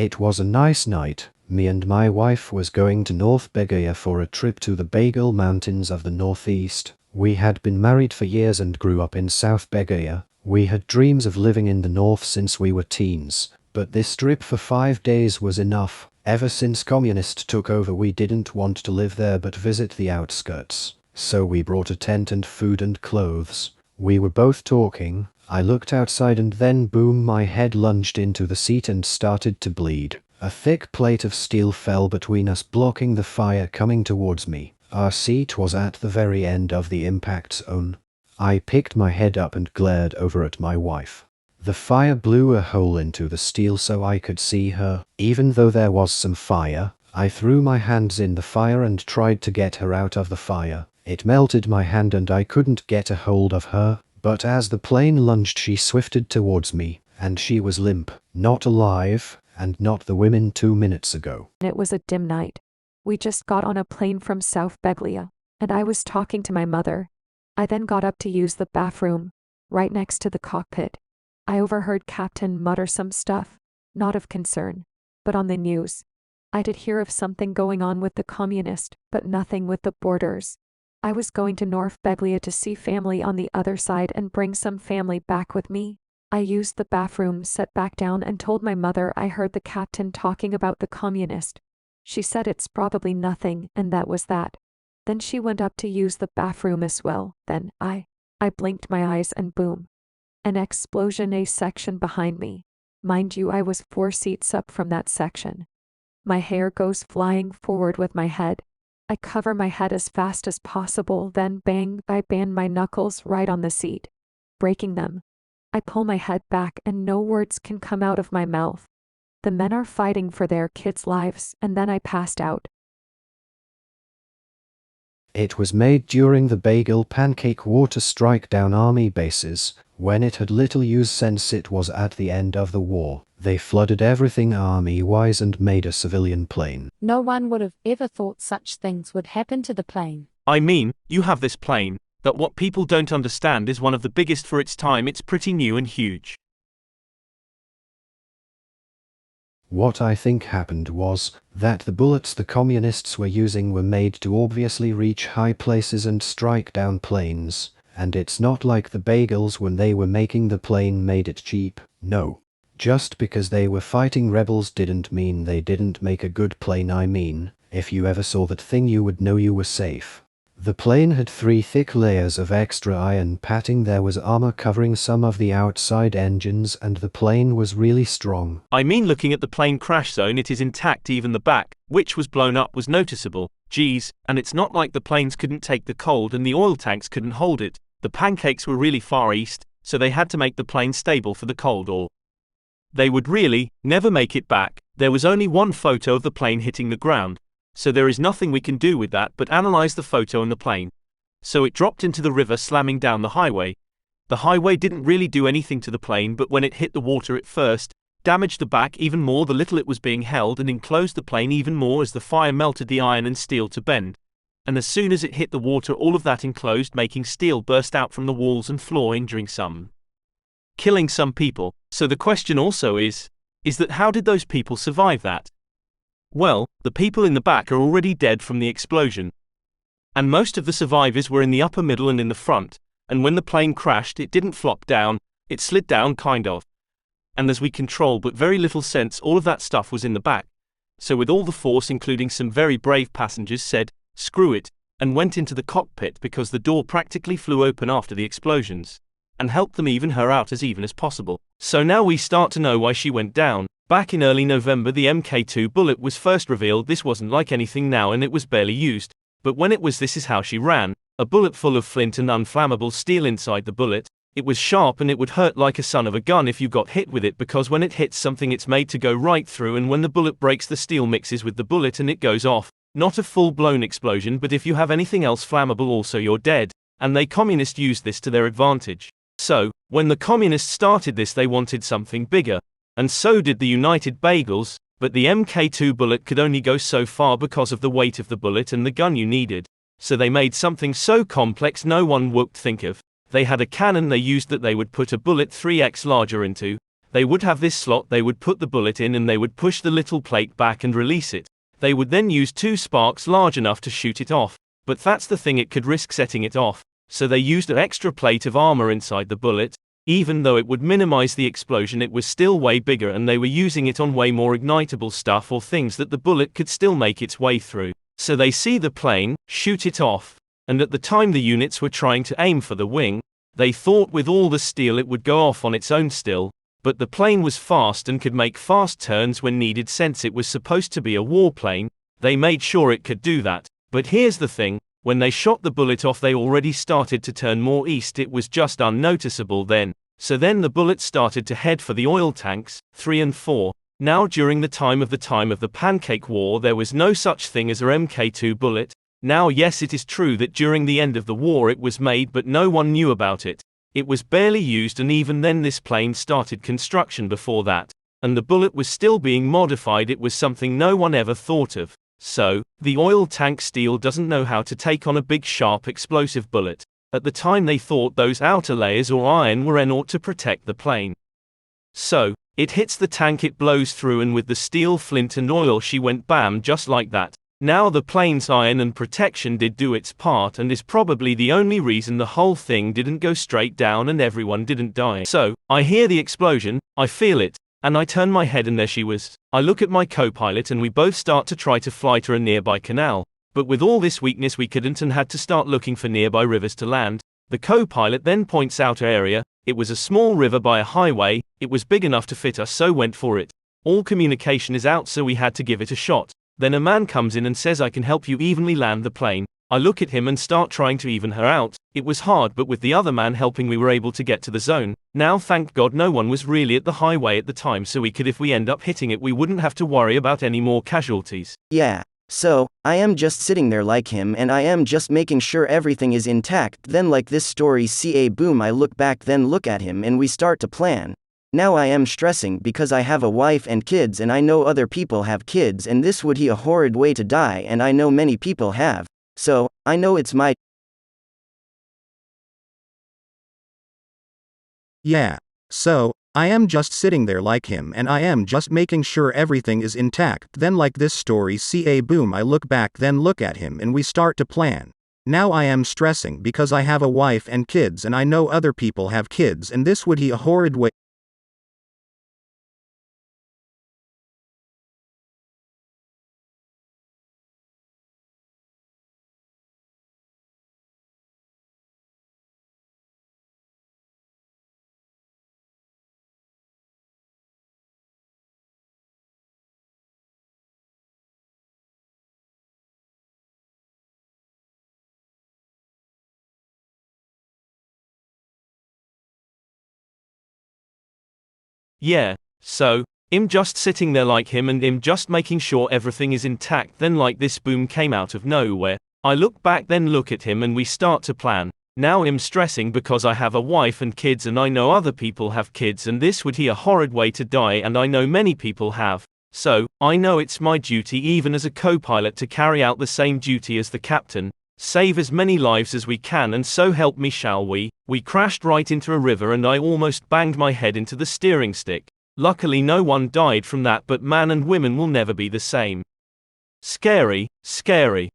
It was a nice night. Me and my wife was going to North Bagel for a trip to the Bagel Mountains of the Northeast. We had been married for years and grew up in South Bagel. We had dreams of living in the North since we were teens, but this trip for 5 days was enough. Ever since communists took over, we didn't want to live there but visit the outskirts. So we brought a tent and food and clothes. We were both talking. I looked outside and then boom, my head lunged into the seat and started to bleed. A thick plate of steel fell between us, blocking the fire coming towards me. Our seat was at the very end of the impact zone. I picked my head up and glared over at my wife. The fire blew a hole into the steel so I could see her. Even though there was some fire, I threw my hands in the fire and tried to get her out of the fire. It melted my hand and I couldn't get a hold of her, but as the plane lunged she swifted towards me, and she was limp, not alive, and not the women 2 minutes ago. It was a dim night. We just got on a plane from South Bagel, and I was talking to my mother. I then got up to use the bathroom, right next to the cockpit. I overheard Captain mutter some stuff, not of concern, but on the news. I did hear of something going on with the communist, but nothing with the borders. I was going to North Bagel to see family on the other side and bring some family back with me. I used the bathroom, sat back down and told my mother I heard the captain talking about the communist. She said it's probably nothing, and that was that. Then she went up to use the bathroom as well. Then I blinked my eyes and boom. An explosion, a section behind me. Mind you, I was 4 seats up from that section. My hair goes flying forward with my head. I cover my head as fast as possible, then bang, I band my knuckles right on the seat, breaking them. I pull my head back and no words can come out of my mouth. The men are fighting for their kids' lives, and then I passed out. It was made during the Bagel Pancake War to strike down army bases, when it had little use since it was at the end of the war. They flooded everything army-wise and made a civilian plane. No one would have ever thought such things would happen to the plane. I mean, you have this plane, that what people don't understand is one of the biggest for its time. It's pretty new and huge. What I think happened was that the bullets the communists were using were made to obviously reach high places and strike down planes, and it's not like the Bagels when they were making the plane made it cheap. No. Just because they were fighting rebels didn't mean they didn't make a good plane. I mean, if you ever saw that thing you would know you were safe. The plane had 3 thick layers of extra iron padding. There was armor covering some of the outside engines, and the plane was really strong. I mean, looking at the plane crash zone, it is intact. Even the back, which was blown up, was noticeable. Geez, and it's not like the planes couldn't take the cold and the oil tanks couldn't hold it. The pancakes were really far east, so they had to make the plane stable for the cold, or they would really never make it back. There was only one photo of the plane hitting the ground, so there is nothing we can do with that but analyze the photo and the plane. So it dropped into the river, slamming down the highway. The highway didn't really do anything to the plane, but when it hit the water it first damaged the back even more, the little it was being held, and enclosed the plane even more as the fire melted the iron and steel to bend. And as soon as it hit the water, all of that enclosed making steel burst out from the walls and floor, injuring some, killing some people. So the question also is that how did those people survive that? Well, the people in the back are already dead from the explosion. And most of the survivors were in the upper middle and in the front, and when the plane crashed it didn't flop down, it slid down kind of. And as we control but very little sense, all of that stuff was in the back. So with all the force, including some very brave passengers, said, screw it, and went into the cockpit because the door practically flew open after the explosions, and helped them even her out as even as possible. So now we start to know why she went down. Back in early November the Mk2 bullet was first revealed. This wasn't like anything now and it was barely used, but when it was, this is how she ran. A bullet full of flint and unflammable steel inside the bullet. It was sharp and it would hurt like a son of a gun if you got hit with it, because when it hits something it's made to go right through, and when the bullet breaks the steel mixes with the bullet and it goes off. Not a full-blown explosion, but if you have anything else flammable also you're dead, and they communists used this to their advantage. So, when the communists started this they wanted something bigger, and so did the United Bagels, but the Mk2 bullet could only go so far because of the weight of the bullet and the gun you needed, so they made something so complex no one would think of. They had a cannon they used that they would put a bullet 3x larger into, They would have this slot they would put the bullet in and they would push the little plate back and release it. They would then use 2 sparks large enough to shoot it off. But that's the thing, it could risk setting it off. So they used an extra plate of armor inside the bullet. Even though it would minimize the explosion, it was still way bigger, and they were using it on way more ignitable stuff or things that the bullet could still make its way through. So they see the plane, shoot it off, and at the time the units were trying to aim for the wing, they thought with all the steel it would go off on its own still, but the plane was fast and could make fast turns when needed. Since it was supposed to be a warplane, they made sure it could do that. But here's the thing, when they shot the bullet off they already started to turn more east. It was just unnoticeable then. So then the bullet started to head for the oil tanks, 3 and 4. Now during the time of the Pancake War there was no such thing as a Mk2 bullet. Now yes, it is true that during the end of the war it was made, but no one knew about it. It was barely used, and even then this plane started construction before that. And the bullet was still being modified. It was something no one ever thought of. So, the oil tank steel doesn't know how to take on a big sharp explosive bullet. At the time they thought those outer layers or iron were enough to protect the plane. So, it hits the tank, it blows through, and with the steel flint and oil she went bam, just like that. Now the plane's iron and protection did do its part, and is probably the only reason the whole thing didn't go straight down and everyone didn't die. So, I hear the explosion, I feel it, and I turn my head and there she was. I look at my co-pilot and we both start to try to fly to a nearby canal. But with all this weakness we couldn't and had to start looking for nearby rivers to land. The co-pilot then points out an area. It was a small river by a highway. It was big enough to fit us, so went for it. All communication is out, so we had to give it a shot. Then a man comes in and says, I can help you evenly land the plane. I look at him and start trying to even her out. It was hard, but with the other man helping we were able to get to the zone. Now thank God no one was really at the highway at the time, so we could, if we end up hitting it, we wouldn't have to worry about any more casualties. Yeah. So, I am just sitting there like him and I am just making sure everything is intact. Then like this story ca boom, I look back then look at him and we start to plan. Now I am stressing because I have a wife and kids and I know other people have kids, and this would be a horrid way to die, and I know many people have. So, I know it's my. Yeah. So, I am just sitting there like him and I am just making sure everything is intact. Then like this story ca boom, I look back then look at him and we start to plan. Now I am stressing because I have a wife and kids and I know other people have kids, and this would be a horrid way. Yeah. So, I'm just sitting there like him and I'm just making sure everything is intact. Then like this boom came out of nowhere. I look back then look at him and we start to plan. Now I'm stressing because I have a wife and kids and I know other people have kids, and this would be a horrid way to die, and I know many people have. So, I know it's my duty even as a co-pilot to carry out the same duty as the captain. Save as many lives as we can, and so help me shall we. We crashed right into a river and I almost banged my head into the steering stick. Luckily no one died from that, but man and women will never be the same. Scary, scary.